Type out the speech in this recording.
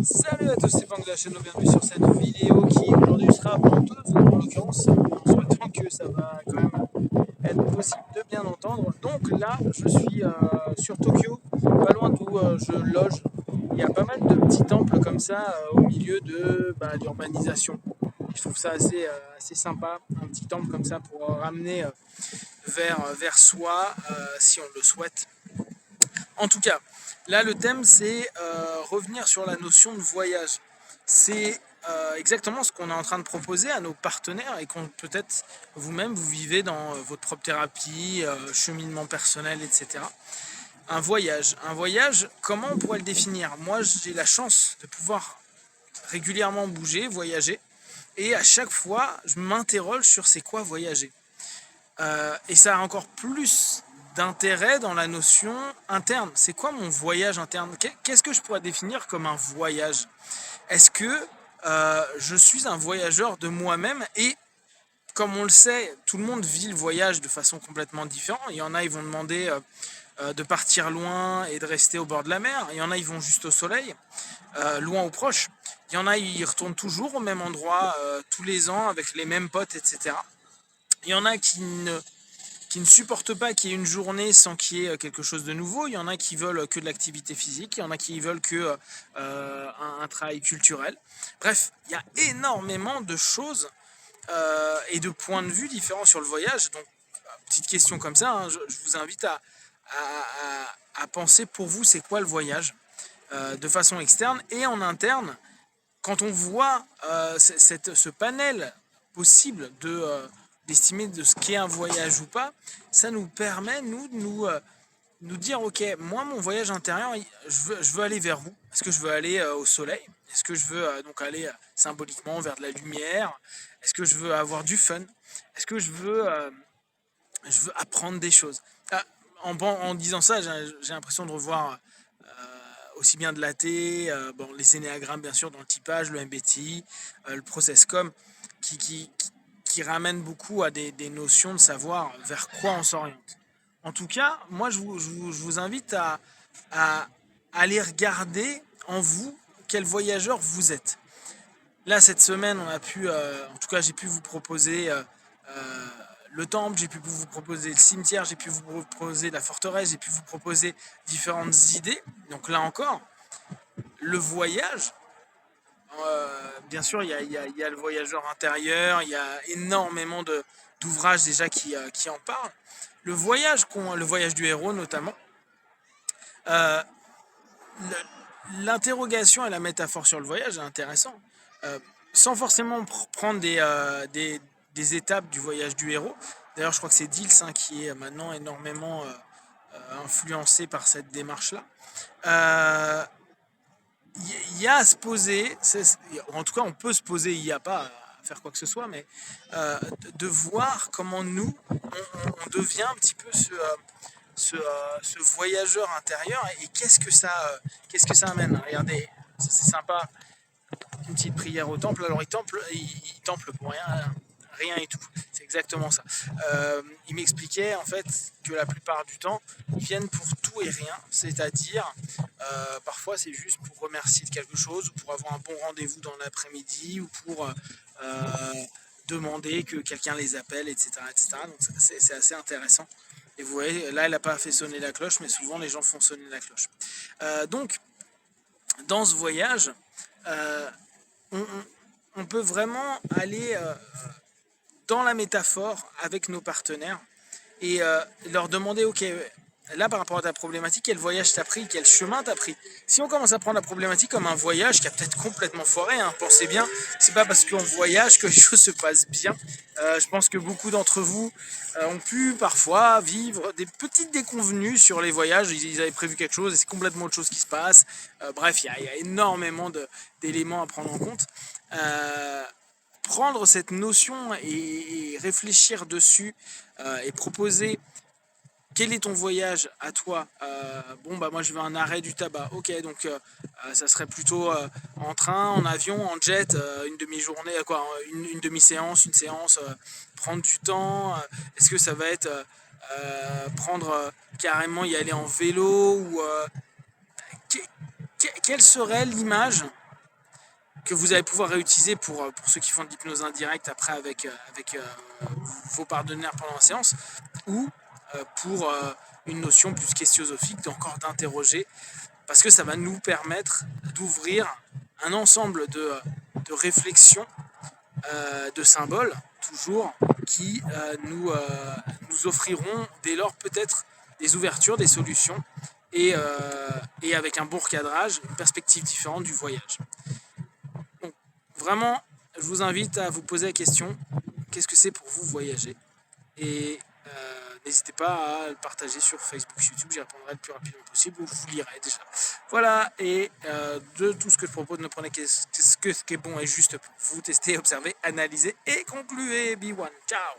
Salut à tous, c'est Franck de la chaîne, bienvenue sur cette vidéo qui aujourd'hui sera venteuse en l'occurrence, en souhaitant que ça va quand même être possible de bien entendre. Donc là, je suis sur Tokyo, pas loin d'où je loge. Il y a pas mal de petits temples comme ça au milieu de l'urbanisation. Je trouve ça assez sympa, un petit temple comme ça pour ramener vers soi si on le souhaite. En tout cas, là le thème c'est revenir sur la notion de voyage. C'est exactement ce qu'on est en train de proposer à nos partenaires et qu'on peut-être vous-même vous vivez dans votre propre thérapie, cheminement personnel, etc. Un voyage, comment on pourrait le définir? Moi j'ai la chance de pouvoir régulièrement bouger, voyager, et à chaque fois je m'interroge sur c'est quoi voyager. Et ça a encore plus d'intérêt dans la notion interne. C'est quoi mon voyage interne? Qu'est-ce que je pourrais définir comme un voyage? Est-ce que je suis un voyageur de moi-même? Et comme on le sait, tout le monde vit le voyage de façon complètement différente. Il y en a, ils vont demander de partir loin et de rester au bord de la mer. Il y en a, ils vont juste au soleil, loin ou proche. Il y en a, ils retournent toujours au même endroit tous les ans avec les mêmes potes, etc. Il y en a qui ne supportent pas qu'il y ait une journée sans qu'il y ait quelque chose de nouveau. Il y en a qui veulent que de l'activité physique, il y en a qui veulent que un travail culturel. Bref, il y a énormément de choses et de points de vue différents sur le voyage. Donc, petite question comme ça, hein, je vous invite à penser pour vous, c'est quoi le voyage de façon externe et en interne. Quand on voit ce panel possible d'estimer de ce qu'est un voyage ou pas, ça nous permet, nous, de nous dire, ok, moi, mon voyage intérieur, je veux aller vers où? Est-ce que je veux aller au soleil? Est-ce que je veux donc aller symboliquement vers de la lumière? Est-ce que je veux avoir du fun? Est-ce que je veux apprendre des choses? En disant ça, j'ai l'impression de revoir aussi bien de l'AT, bon, les énéagrammes bien sûr dans le typage, le MBTI, le processcom, qui, qui, qui ramène beaucoup à des notions de savoir vers quoi on s'oriente. En tout cas, moi je vous invite à aller regarder en vous quel voyageur vous êtes. Là, cette semaine, on a pu, en tout cas, j'ai pu vous proposer le temple, j'ai pu vous proposer le cimetière, j'ai pu vous proposer la forteresse, j'ai pu vous proposer différentes idées. Donc là encore, le voyage, bien sûr, il y a le voyageur intérieur, il y a énormément d'ouvrages déjà qui en parlent. Le voyage du héros notamment, euh, l'interrogation et la métaphore sur le voyage est intéressant. Euh, Sans forcément prendre des étapes du voyage du héros. D'ailleurs, je crois que c'est Dils qui est maintenant énormément influencé par cette démarche-là. Euh, Il y a à se poser, en tout cas on peut se poser, il n'y a pas à faire quoi que ce soit, mais de voir comment nous, on devient un petit peu ce voyageur intérieur et qu'est-ce que ça amène. Regardez, c'est sympa, une petite prière au temple. Alors il temple pour rien et tout. C'est exactement ça. Il m'expliquait en fait que la plupart du temps, ils viennent pour tout et rien. C'est-à-dire, parfois c'est juste pour remercier de quelque chose, ou pour avoir un bon rendez-vous dans l'après-midi, ou pour demander que quelqu'un les appelle, etc. etc. Donc c'est assez intéressant. Et vous voyez, là, elle n'a pas fait sonner la cloche, mais souvent les gens font sonner la cloche. Donc, dans ce voyage, euh, on, on peut vraiment aller dans la métaphore avec nos partenaires et leur demander, ok, là par rapport à ta problématique, quel voyage t'as pris, quel chemin t'as pris. Si on commence à prendre la problématique comme un voyage qui a peut-être complètement foiré, hein, pensez bien, c'est pas parce qu'on voyage que les choses se passent bien. Je pense que beaucoup d'entre vous ont pu parfois vivre des petites déconvenues sur les voyages. Ils avaient prévu quelque chose et c'est complètement autre chose qui se passe. Bref, il y a énormément d'éléments à prendre en compte. Prendre cette notion et réfléchir dessus et proposer quel est ton voyage à toi. Bon bah moi je veux un arrêt du tabac. Ok, donc ça serait plutôt en train, en avion, en jet, une demi-journée, quoi, une demi-séance, une séance, prendre du temps. Est-ce que ça va être prendre carrément y aller en vélo ou quelle serait l'image que vous allez pouvoir réutiliser pour ceux qui font de l'hypnose indirecte après avec vos partenaires pendant la séance, ou pour une notion plus questiosophique, encore d'interroger, parce que ça va nous permettre d'ouvrir un ensemble de réflexions, de symboles, toujours, qui nous offriront dès lors peut-être des ouvertures, des solutions, et avec un bon recadrage, une perspective différente du voyage. Donc vraiment, je vous invite à vous poser la question, qu'est-ce que c'est pour vous voyager? Et n'hésitez pas à le partager sur Facebook, YouTube, j'y répondrai le plus rapidement possible, ou vous lirez déjà. Voilà, et de tout ce que je propose, ne prenez que ce qui est bon et juste pour vous, tester, observer, analyser et concluez. Be one, ciao!